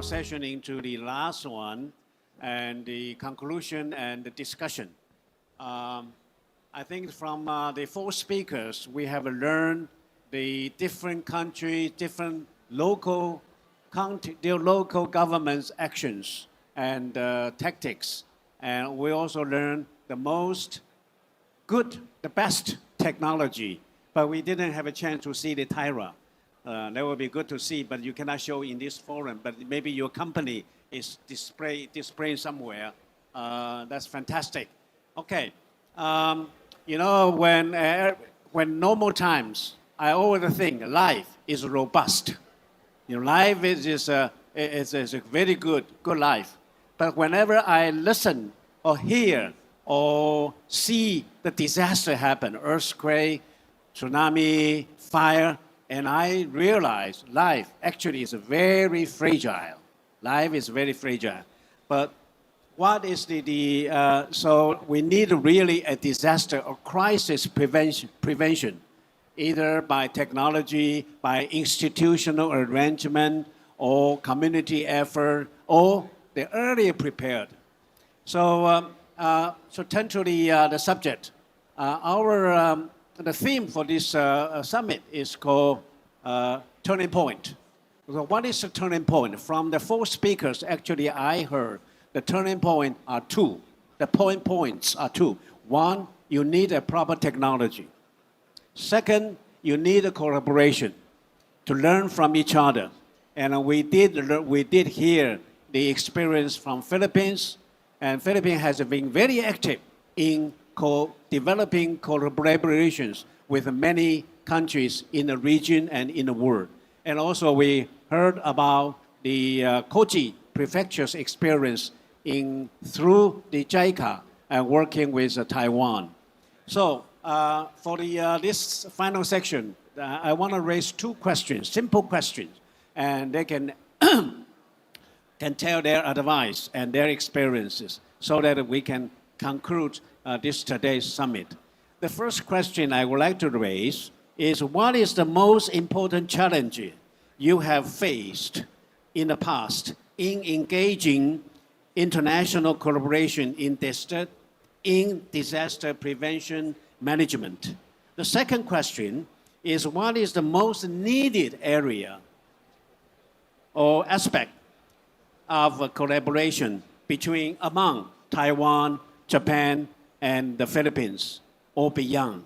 session into the last one and the conclusion and the discussion. I think from the four speakers, we have learned the different countries, different local governments' actions and tactics. And we also learned the best technology, but we didn't have a chance to see the Tyra. That would be good to see, but you cannot show in this forum, but maybe your company is displaying somewhere. That's fantastic. Okay, you know, when normal times, I always think life is robust. You know, life is a very good life. But whenever I listen or hear or see the disaster happen, earthquake, tsunami, fire, and I realize life actually is very fragile. Life is very fragile. But what is so we need really a disaster or crisis prevention, either by technology, by institutional arrangement, or community effort, or the earlier prepared. So turn to the subject. The theme for this summit is called Turning Point. So what is the turning point? From the four speakers, actually I heard the turning point are two. The points are two. One, you need a proper technology. Second, you need a collaboration to learn from each other. And we did hear the experience from Philippines, and Philippines has been very active in developing collaborations with many countries in the region and in the world. And also we heard about the Kochi Prefecture's experience through the JICA and working with Taiwan. So for this final section, I want to raise two questions, simple questions, and they can tell their advice and their experiences so that we can conclude today's summit. The first question I would like to raise is, what is the most important challenge you have faced in the past in engaging international collaboration in disaster prevention management? The second question is, what is the most needed area or aspect of collaboration among Taiwan, Japan, and the Philippines, or beyond?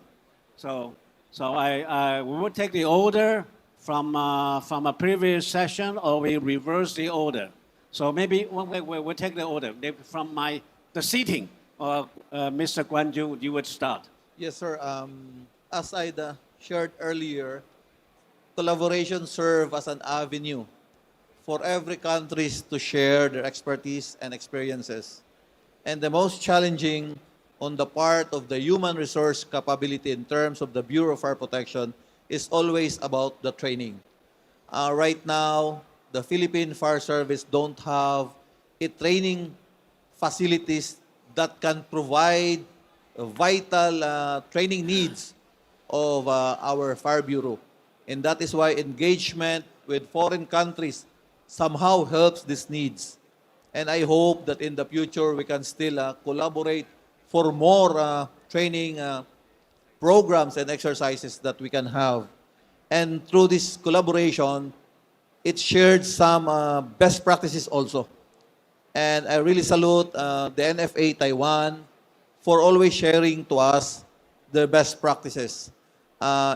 So we will take the order from a previous session, or we reverse the order. So maybe we'll take the order from the seating. Mr. Guanju, you would start. Yes, sir. As I shared earlier, collaboration serves as an avenue for every country to share their expertise and experiences. And the most challenging on the part of the human resource capability in terms of the Bureau of Fire Protection is always about the training. Right now, the Philippine Fire Service don't have a training facilities that can provide vital training needs of our Fire Bureau. And that is why engagement with foreign countries somehow helps these needs. And I hope that in the future we can still collaborate for more training programs and exercises that we can have. And through this collaboration, it shared some best practices also. And I really salute the NFA Taiwan for always sharing to us the best practices.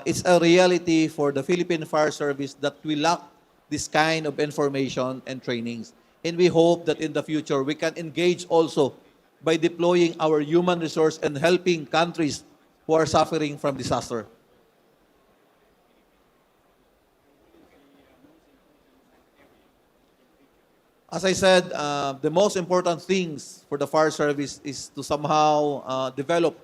It's a reality for the Philippine Fire Service that we lack this kind of information and trainings. And we hope that in the future we can engage also by deploying our human resource and helping countries who are suffering from disaster. As I said, the most important things for the fire service is to somehow develop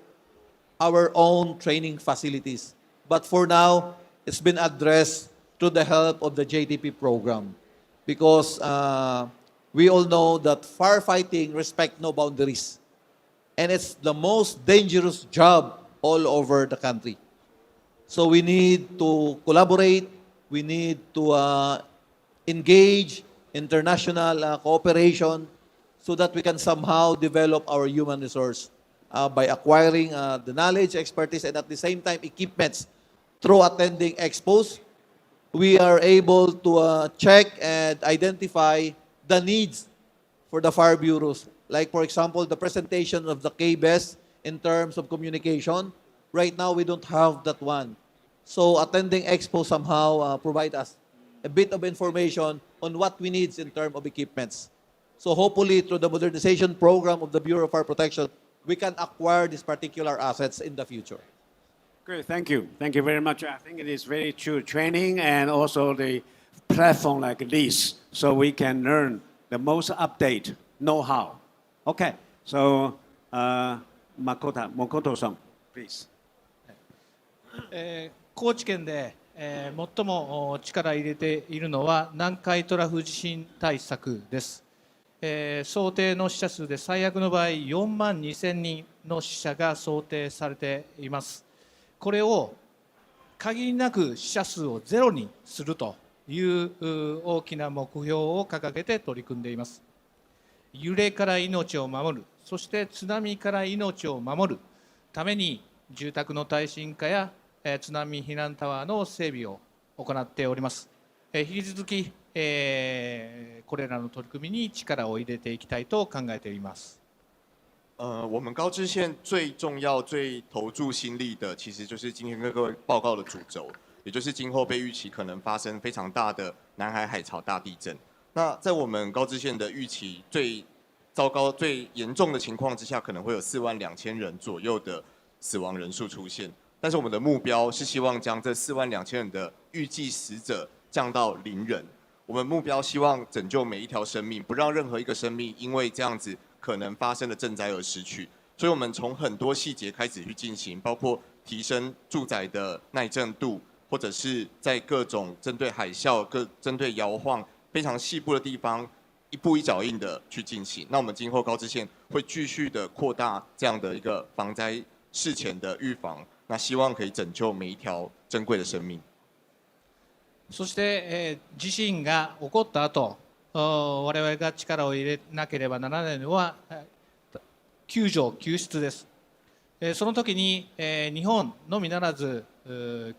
our own training facilities. But for now, it's been addressed through the help of the JTP program. Because we all know that firefighting respects no boundaries. And it's the most dangerous job all over the country. So we need to collaborate, we need to engage international cooperation, so that we can somehow develop our human resource by acquiring the knowledge, expertise, and at the same time equipments through attending expos. We are able to check and identify the needs for the fire bureaus. Like, for example, the presentation of the KBES in terms of communication. Right now, we don't have that one. So attending expo somehow provide us a bit of information on what we need in terms of equipments. So hopefully, through the modernization program of the Bureau of Fire Protection, we can acquire these particular assets in the future. Great, thank you. Thank you very much. I think it is very true. Training and also the platform like this, so we can learn the most update know-how. Okay, so Makoto-san, please. 高知県で、最も力を入れているのは南海トラフ地震対策です。想定の死者数で最悪の場合4万2000人の死者が想定されています。これを限りなく死者数をゼロにするという大きな目標を掲げて取り組んでいます。揺れから命を守る、そして津波から命を守るために住宅の耐震化や津波避難タワーの整備を行っております。引き続き、これらの取り組みに力を入れていきたいと考えています。我们高知县最重要、最投注心力的，其实就是今天跟各位报告的主轴，也就是今后被预期可能发生非常大的南海海潮大地震。那在我们高知县的预期最糟糕、最严重的情况之下，可能会有42000人左右的死亡人数出现。但是我们的目标是希望将这42000人的预计死者降到0人。我们目标希望拯救每一条生命，不让任何一个生命因为这样子可能发生的震灾而失去。所以我们从很多细节开始去进行，包括提升住宅的耐震度，或者是在各种针对海啸、针对摇晃非常细部的地方，一步一脚印的去进行。那我们今后高知县会继续的扩大这样的一个防灾事前的预防，那希望可以拯救每一条珍贵的生命。そして、地震が起こった後、我々が力を入れなければならないのは救助・救出です。その時に、日本のみならず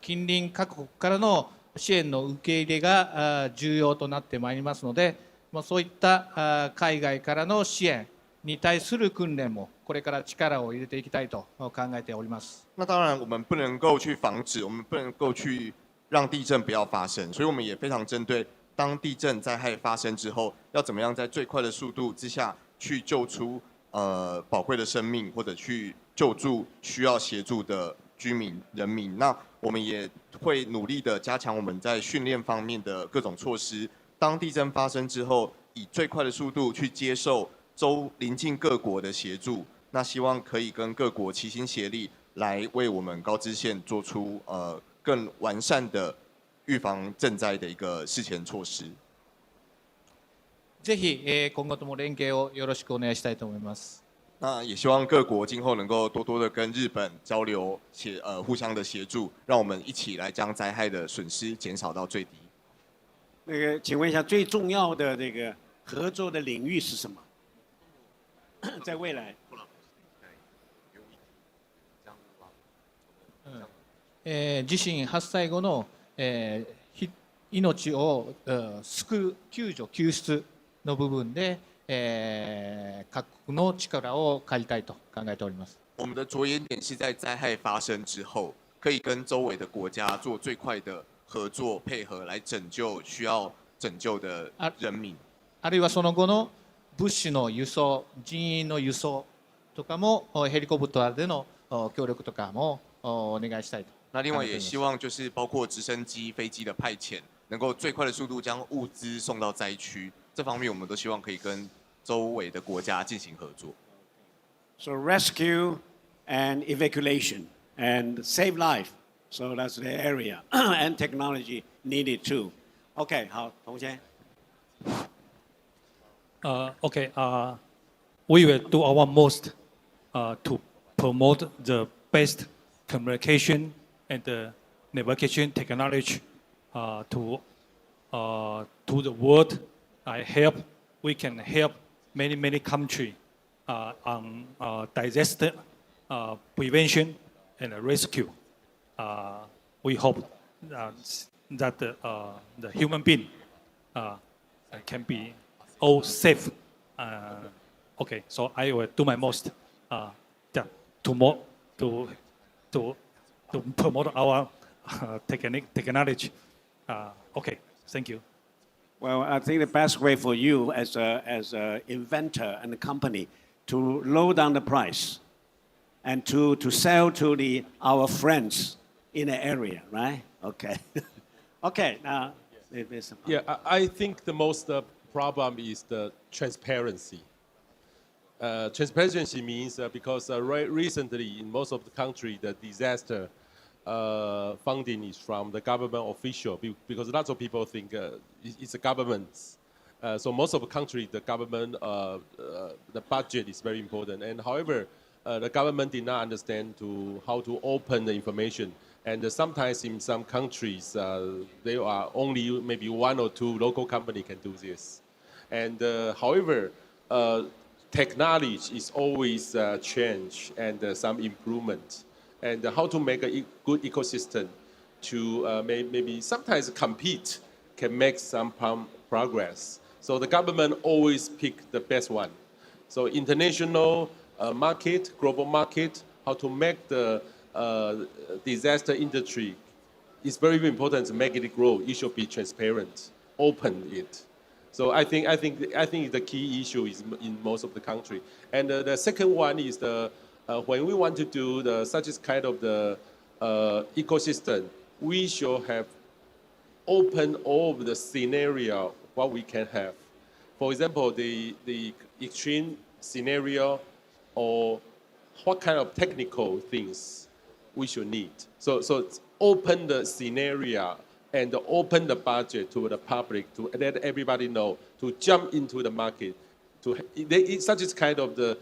近隣各国からの支援の受け入れが重要となってまいりますので、そういった海外からの支援に対する訓練もこれから力を入れていきたいと考えております。那当然，我们不能够去防止，我们不能够去让地震不要发生，所以我们也非常针对当地震灾害发生之后，要怎么样在最快的速度之下去救出宝贵的生命，或者去救助需要协助的居民人民。那我们也会努力的加强我们在训练方面的各种措施。当地震发生之后，以最快的速度去接受邻近各国的协助，那希望可以跟各国齐心协力，来为我们高知县做出更完善的预防震灾的一个事前措施。ぜひ、今後とも連携をよろしくお願いしたいと思います。那也希望各国今后能够多多的跟日本交流，互相的协助，让我们一起来将灾害的损失减少到最低。那个，请问一下，最重要的这个合作的领域是什么？在未来。地震発災後の、命を救う救助・救出の部分で、各国の力を借りたいと考えております。我们的着眼点是在灾害发生之后，可以跟周围的国家做最快的合作配合，来拯救需要拯救的人民。あるいはその後の物資の輸送、人員の輸送とかもヘリコプターでの協力とかもお願いしたいと。那另外也希望就是包括直升机、飞机的派遣，能够最快的速度将物资送到灾区。这方面我们都希望可以跟周围的国家进行合作。So rescue and evacuation and save life. So that's the area and technology needed too. OK， 好，同学。We will do our most to promote the best communication and navigation technology to the world we can help many countries on disaster prevention and rescue. We hope that the human being can be all safe. Okay, so I will do my most to promote our technology. Okay, thank you. Well, I think the best way for you as a inventor and a company to lower down the price and to sell to our friends in the area, right? Okay. Okay, now. Yeah, I think the most problem is the transparency. Transparency means because recently in most of the country, the disaster funding is from the government official because lots of people think it's a government. So most of the country, the government, the budget is very important. And however, the government did not understand how to open the information. And sometimes in some countries, there are only maybe one or two local companies can do this. And however, technology is always change and some improvement. And how to make a good ecosystem to maybe sometimes compete can make some progress. So the government always pick the best one. So international market, global market, how to make the disaster industry is very important to make it grow. It should be transparent, open it. So I think the key issue is in most of the country. And the second one is when we want to do such as kind of the ecosystem, we should have open all of the scenario what we can have. For example, the extreme scenario or what kind of technical things we should need. So open the scenario and open the budget to the public to let everybody know to jump into the market. Such as kind of the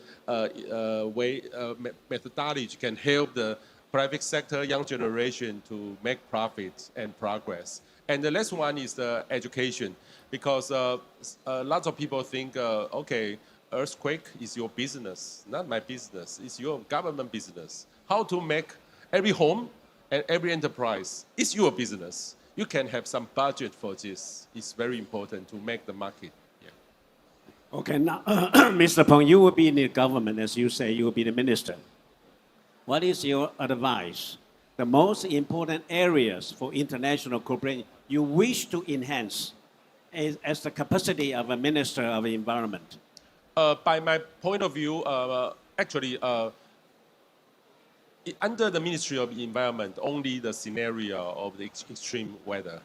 methodology can help the private sector, young generation to make profits and progress. And the last one is the education, because lots of people think, okay, earthquake is your business, not my business. It's your government business. How to make every home and every enterprise is your business. You can have some budget for this. It's very important to make the market. Yeah. Okay, now, Mr. Peng, you will be in the government, as you say, you will be the minister. What is your advice? The most important areas for international cooperation you wish to enhance as the capacity of a minister of the environment? By my point of view, actually, under the Ministry of Environment, only the scenario of the extreme weather.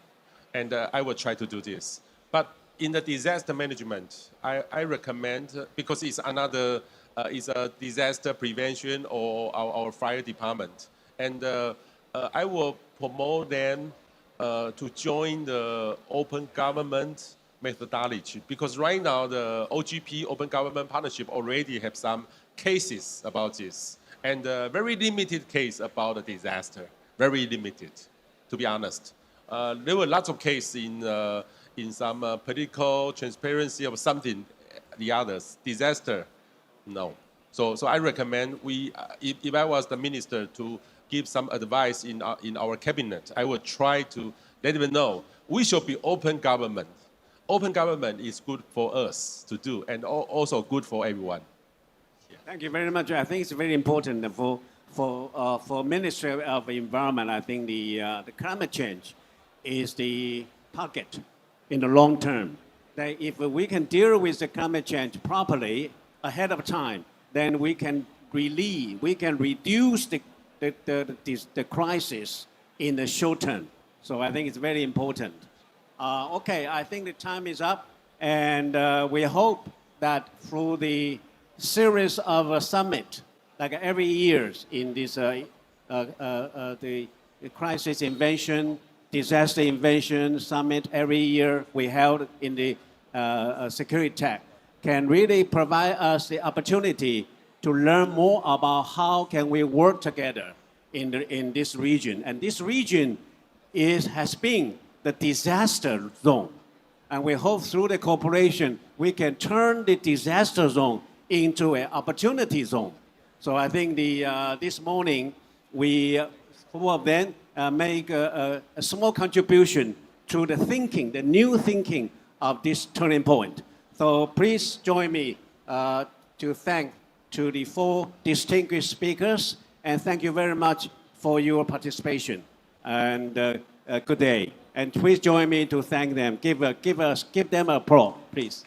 And I will try to do this. But in the disaster management, I recommend, because it's another, it's a disaster prevention or our fire department. And I will promote them to join the open government methodology, because right now the OGP, Open Government Partnership, already have some cases about this, and very limited case about a disaster, very limited, to be honest. There were lots of cases in some political transparency of something, the others, disaster, no. So I recommend if I was the minister to give some advice in our cabinet, I would try to let them know we should be open government. Open government is good for us to do, and also good for everyone. Yeah. Thank you very much. I think it's very important for Ministry of Environment. I think the climate change is the target in the long term. That if we can deal with the climate change properly ahead of time, then we can reduce the crisis in the short term. So I think it's very important. Okay, I think the time is up, and we hope that through the series of a summit, like every year in this the crisis invention, disaster invention summit every year we held in the Secutech, can really provide us the opportunity to learn more about how can we work together in this region. And this region has been the disaster zone. And we hope through the cooperation, we can turn the disaster zone into an opportunity zone. So I think this morning, we, four of them, make a small contribution to the thinking, the new thinking of this turning point. So please join me to thank to the four distinguished speakers, and thank you very much for your participation. And good day. And please join me to thank them. Give them applause, please.